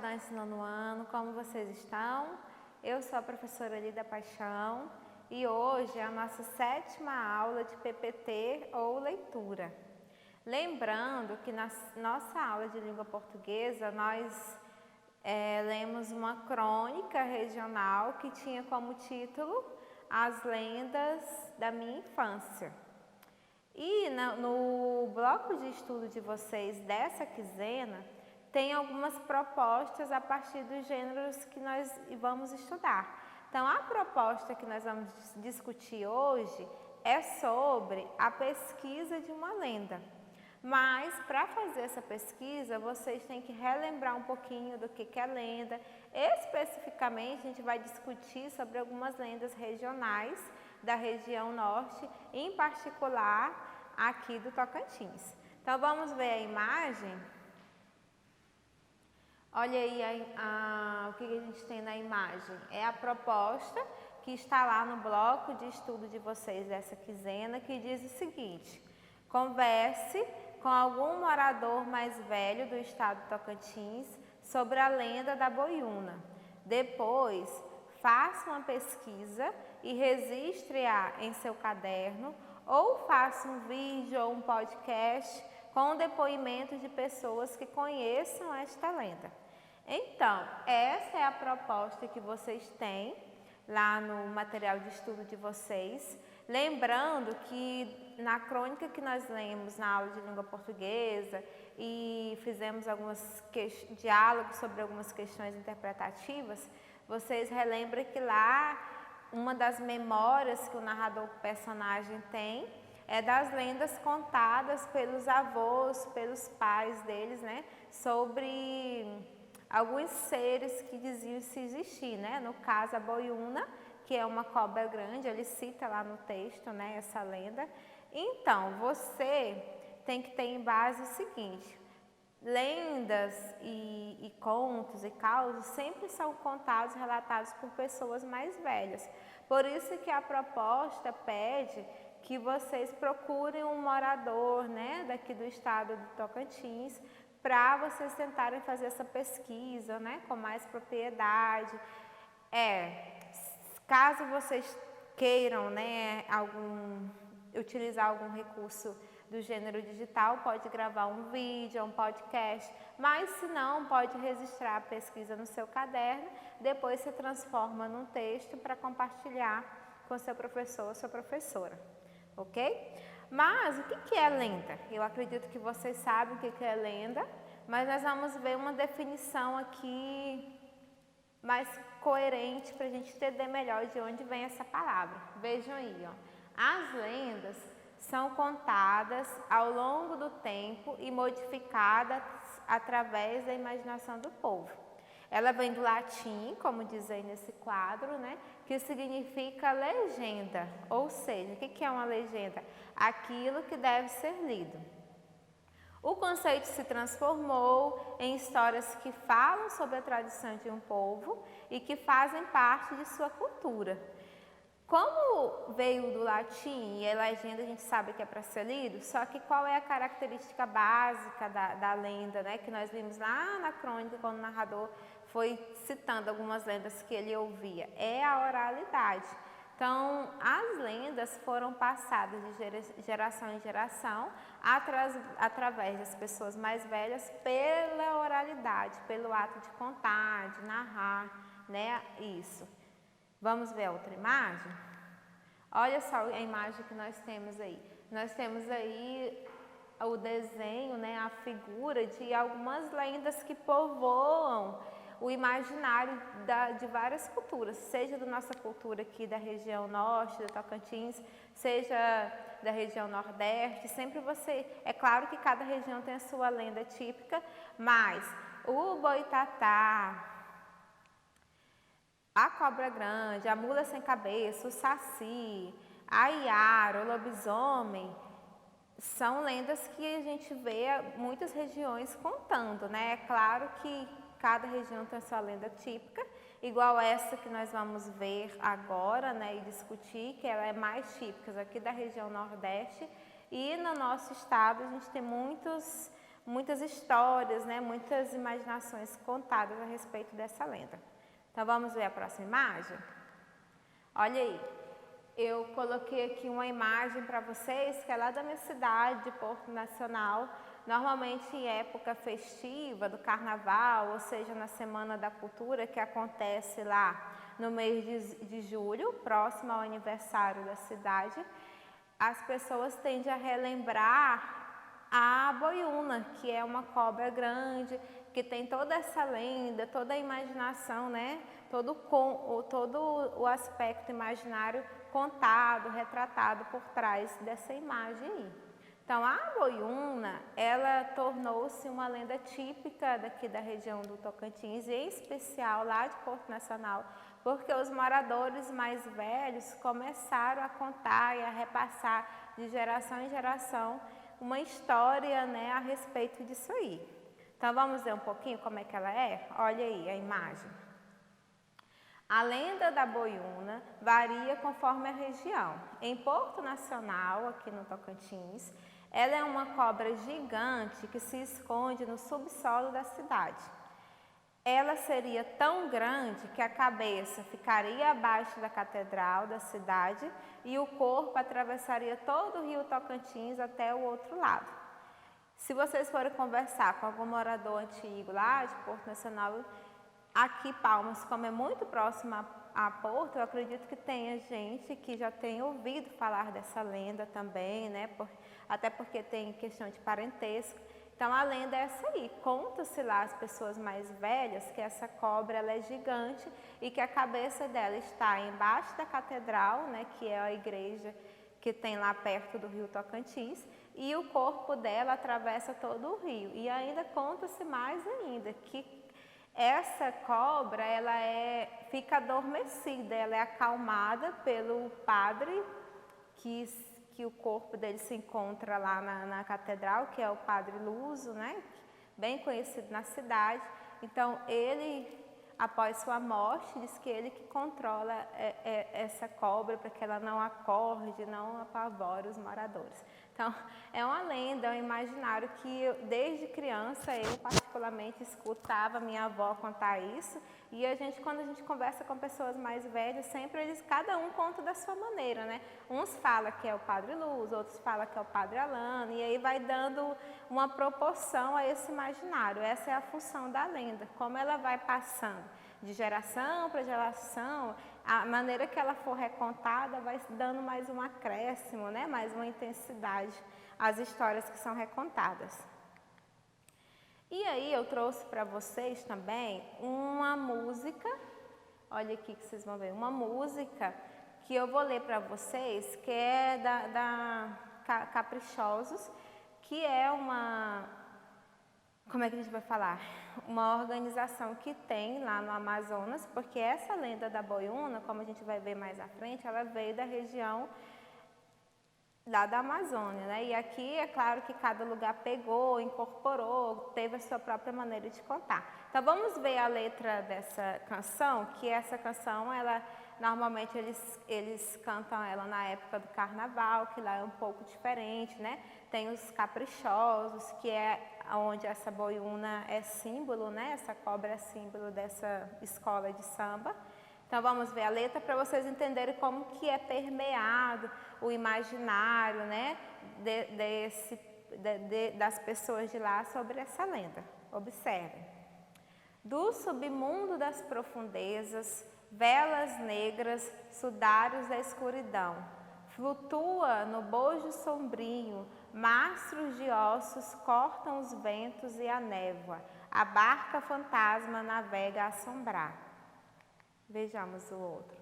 estudantes do nono ano, como vocês estão? Eu sou a professora Lida Paixão e hoje é a nossa 7ª aula de PPT ou leitura. Lembrando que na nossa aula de língua portuguesa nós lemos uma crônica regional que tinha como título As Lendas da Minha Infância. E no bloco de estudo de vocês dessa quinzena, tem algumas propostas a partir dos gêneros que nós vamos estudar. Então, a proposta que nós vamos discutir hoje é sobre a pesquisa de uma lenda. Mas, para fazer essa pesquisa, vocês têm que relembrar um pouquinho do que é lenda. Especificamente, a gente vai discutir sobre algumas lendas regionais da região norte, em particular aqui do Tocantins. Então, vamos ver a imagem? Olha aí o que a gente tem na imagem. É a proposta que está lá no bloco de estudo de vocês dessa quinzena, que diz o seguinte: converse com algum morador mais velho do estado do Tocantins sobre a lenda da boiúna. Depois, faça uma pesquisa e registre-a em seu caderno ou faça um vídeo ou um podcast com depoimentos de pessoas que conheçam esta lenda. Então, essa é a proposta que vocês têm lá no material de estudo de vocês. Lembrando que na crônica que nós lemos na aula de língua portuguesa e fizemos alguns diálogos sobre algumas questões interpretativas, vocês relembram que lá uma das memórias que o narrador personagem tem é das lendas contadas pelos avós, pelos pais deles, né, sobre alguns seres que diziam se existir, né, no caso a boiúna, que é uma cobra grande, ele cita lá no texto, né, essa lenda. Então, você tem que ter em base o seguinte: lendas e contos e causos sempre são contados, relatados por pessoas mais velhas. Por isso que a proposta pede que vocês procurem um morador, né, daqui do estado do Tocantins, para vocês tentarem fazer essa pesquisa, né, com mais propriedade. Caso vocês queiram, né, utilizar algum recurso do gênero digital, pode gravar um vídeo, um podcast, mas se não, pode registrar a pesquisa no seu caderno, depois se transforma num texto para compartilhar com seu professor ou sua professora, ok? Mas o que é lenda? Eu acredito que vocês sabem o que é lenda, mas nós vamos ver uma definição aqui mais coerente para a gente entender melhor de onde vem essa palavra. Vejam aí, ó. As lendas são contadas ao longo do tempo e modificadas através da imaginação do povo. Ela vem do latim, como diz aí nesse quadro, né, que significa legenda, ou seja, o que é uma legenda? Aquilo que deve ser lido. O conceito se transformou em histórias que falam sobre a tradição de um povo e que fazem parte de sua cultura. Como veio do latim e a legenda a gente sabe que é para ser lido, só que qual é a característica básica da lenda, né, que nós vimos lá na crônica quando o narrador foi citando algumas lendas que ele ouvia? É a oralidade. Então, as lendas foram passadas de geração em geração através das pessoas mais velhas pela oralidade, pelo ato de contar, de narrar, né, isso. Vamos ver a outra imagem? Olha só a imagem que nós temos aí. Nós temos aí o desenho, né, a figura de algumas lendas que povoam o imaginário de várias culturas, seja da nossa cultura aqui da região norte, do Tocantins, seja da região nordeste, sempre é claro que cada região tem a sua lenda típica, mas o boitatá, a cobra grande, a mula sem cabeça, o saci, a iara, o lobisomem, são lendas que a gente vê muitas regiões contando, né? É claro que cada região tem a sua lenda típica, igual essa que nós vamos ver agora, né, e discutir, que ela é mais típica aqui da região nordeste, e no nosso estado a gente tem muitas histórias, né, muitas imaginações contadas a respeito dessa lenda. Então vamos ver a próxima imagem? Olha aí, eu coloquei aqui uma imagem para vocês que é lá da minha cidade, de Porto Nacional. Normalmente em época festiva, do carnaval, ou seja, na Semana da Cultura, que acontece lá no mês de julho, próximo ao aniversário da cidade, as pessoas tendem a relembrar a boiúna, que é uma cobra grande, que tem toda essa lenda, toda a imaginação, né? Todo o aspecto imaginário contado, retratado por trás dessa imagem aí. Então, a boiúna, ela tornou-se uma lenda típica daqui da região do Tocantins, e em especial lá de Porto Nacional, porque os moradores mais velhos começaram a contar e a repassar de geração em geração uma história, né, a respeito disso aí. Então, vamos ver um pouquinho como é que ela é? Olha aí a imagem. A lenda da boiúna varia conforme a região. Em Porto Nacional, aqui no Tocantins, ela é uma cobra gigante que se esconde no subsolo da cidade. Ela seria tão grande que a cabeça ficaria abaixo da catedral da cidade e o corpo atravessaria todo o rio Tocantins até o outro lado. Se vocês forem conversar com algum morador antigo lá de Porto Nacional, aqui Palmas, como é muito próximo a Porto, eu acredito que tenha gente que já tenha ouvido falar dessa lenda também, né? Até porque tem questão de parentesco. Então, a lenda é essa aí. Conta-se lá às pessoas mais velhas que essa cobra ela é gigante e que a cabeça dela está embaixo da catedral, né, que é a igreja que tem lá perto do rio Tocantins, e o corpo dela atravessa todo o rio. E ainda conta-se mais ainda que essa cobra ela fica adormecida, ela é acalmada pelo padre que o corpo dele se encontra lá na catedral, que é o Padre Luso, né? Bem conhecido na cidade. Então, ele, após sua morte, diz que ele que controla essa cobra para que ela não acorde, não apavore os moradores. Então, é uma lenda, é um imaginário que desde criança eu particularmente escutava minha avó contar isso, e quando a gente conversa com pessoas mais velhas, sempre cada um conta da sua maneira, né? Uns falam que é o Padre Luz, outros falam que é o Padre Alano, e aí vai dando uma proporção a esse imaginário. Essa é a função da lenda, como ela vai passando de geração para geração, a maneira que ela for recontada vai dando mais um acréscimo, né? Mais uma intensidade às histórias que são recontadas. E aí eu trouxe para vocês também uma música, olha aqui que vocês vão ver, uma música que eu vou ler para vocês, que é da Caprichosos, que é como é que a gente vai falar? Uma organização que tem lá no Amazonas, porque essa lenda da boiúna, como a gente vai ver mais à frente, ela veio da região lá da Amazônia, né? E aqui é claro que cada lugar pegou, incorporou, teve a sua própria maneira de contar. Então vamos ver a letra dessa canção, que essa canção, normalmente eles cantam ela na época do carnaval, que lá é um pouco diferente, né? Tem os caprichosos, que é onde essa boiúna é símbolo, né? Essa cobra é símbolo dessa escola de samba. Então vamos ver a letra para vocês entenderem como que é permeado o imaginário, né, das pessoas de lá sobre essa lenda. Observem. Do submundo das profundezas, velas negras, sudários da escuridão, flutua no bojo sombrio, mastros de ossos cortam os ventos e a névoa, a barca fantasma navega a assombrar. Vejamos o outro.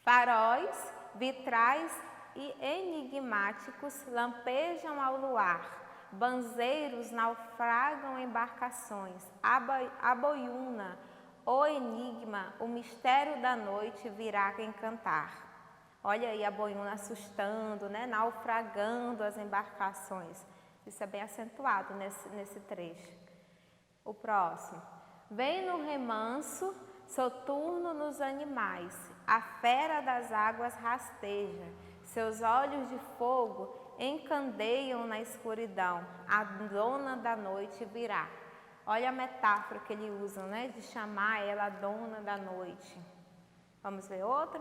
Faróis, vitrais e enigmáticos lampejam ao luar, banzeiros naufragam embarcações, a boiúna, o enigma, o mistério da noite virá encantar. Olha aí a boiúna assustando, né? Naufragando as embarcações. Isso é bem acentuado nesse trecho. O próximo. Vem no remanso, soturno nos animais, a fera das águas rasteja, seus olhos de fogo encandeiam na escuridão, a dona da noite virá. Olha a metáfora que ele usa, né, de chamar ela a dona da noite. Vamos ver outra?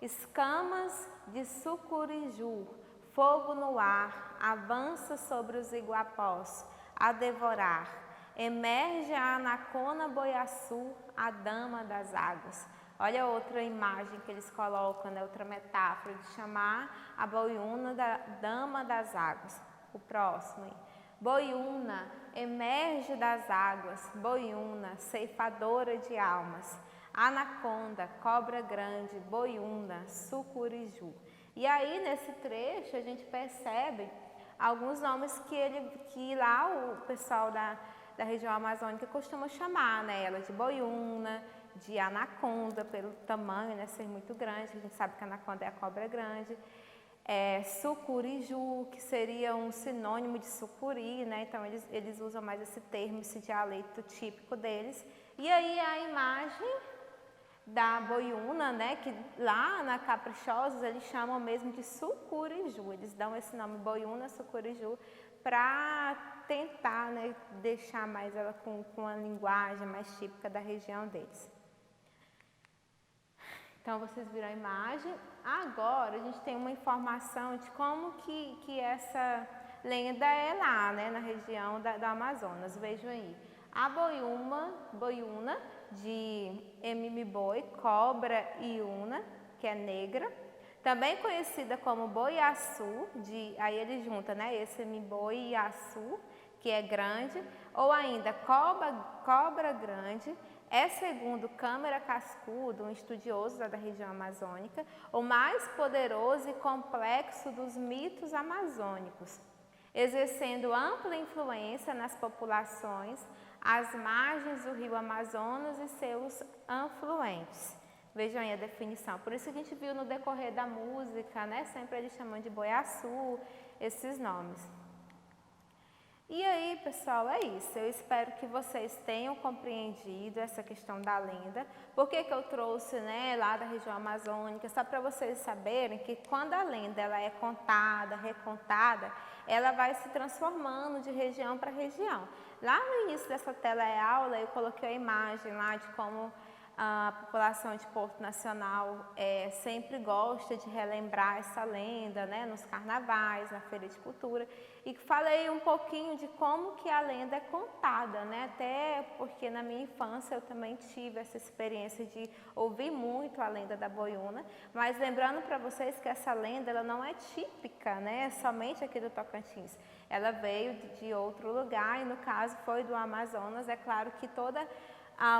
Escamas de sucuriju, fogo no ar, avança sobre os iguapós, a devorar. Emerge a anacona boiaçu, a dama das águas. Olha outra imagem que eles colocam, né? Outra metáfora de chamar a boiúna da dama das águas. O próximo. Boiúna, emerge das águas, boiúna, ceifadora de almas. Anaconda, cobra grande, boiúna, sucuriju. E aí nesse trecho a gente percebe alguns nomes que lá o pessoal da região amazônica costuma chamar, né? Ela de boiúna, de anaconda, pelo tamanho, né, ser muito grande, a gente sabe que a anaconda é a cobra grande. Sucuriju, que seria um sinônimo de sucuri, né? Então eles usam mais esse termo, esse dialeto típico deles. E aí a imagem da boiúna, né, que lá na Caprichosos eles chamam mesmo de sucuriju, eles dão esse nome boiúna, sucuriju, para tentar, né, deixar mais ela com a linguagem mais típica da região deles. Então vocês viram a imagem. Agora a gente tem uma informação de como que essa lenda é lá, né, na região do Amazonas. Vejam aí. A boiúna de Emimi-boi, cobra iuna, que é negra, também conhecida como boiaçu, aí ele junta, né, esse Emimi-boi e açu, que é grande, ou ainda cobra grande, é, segundo Câmara Cascudo, um estudioso da região amazônica, o mais poderoso e complexo dos mitos amazônicos, exercendo ampla influência nas populações às margens do rio Amazonas e seus afluentes. Vejam aí a definição. Por isso a gente viu no decorrer da música, né, sempre eles chamam de boiaçu, esses nomes. E aí, pessoal, é isso. Eu espero que vocês tenham compreendido essa questão da lenda. Por que eu trouxe, né, lá da região amazônica? Só para vocês saberem que quando a lenda ela é contada, recontada, ela vai se transformando de região para região. Lá no início dessa teleaula, eu coloquei a imagem lá de como a população de Porto Nacional sempre gosta de relembrar essa lenda, né, nos carnavais, na Feira de Cultura, e falei um pouquinho de como que a lenda é contada, né, até porque na minha infância eu também tive essa experiência de ouvir muito a lenda da boiúna, mas lembrando para vocês que essa lenda ela não é típica, né, somente aqui do Tocantins, ela veio de outro lugar e no caso foi do Amazonas. É claro que toda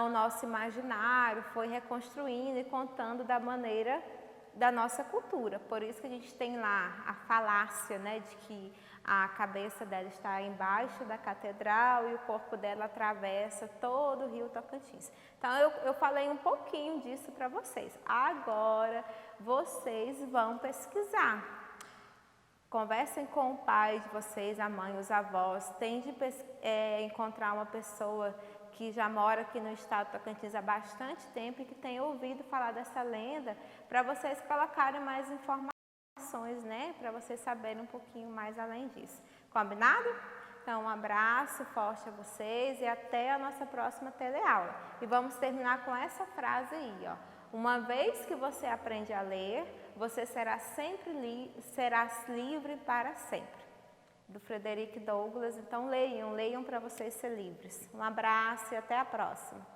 o nosso imaginário foi reconstruindo e contando da maneira da nossa cultura. Por isso que a gente tem lá a falácia, né, de que a cabeça dela está embaixo da catedral e o corpo dela atravessa todo o rio Tocantins. Então eu falei um pouquinho disso para vocês. Agora vocês vão pesquisar. Conversem com o pai de vocês, a mãe, os avós. Tente encontrar uma pessoa que já mora aqui no estado do Tocantins há bastante tempo e que tenha ouvido falar dessa lenda, para vocês colocarem mais informações, né? Para vocês saberem um pouquinho mais além disso. Combinado? Então, um abraço forte a vocês e até a nossa próxima teleaula. E vamos terminar com essa frase aí, ó. Uma vez que você aprende a ler, você será serás livre para sempre. Do Frederick Douglass. Então leiam para vocês ser livres. Um abraço e até a próxima.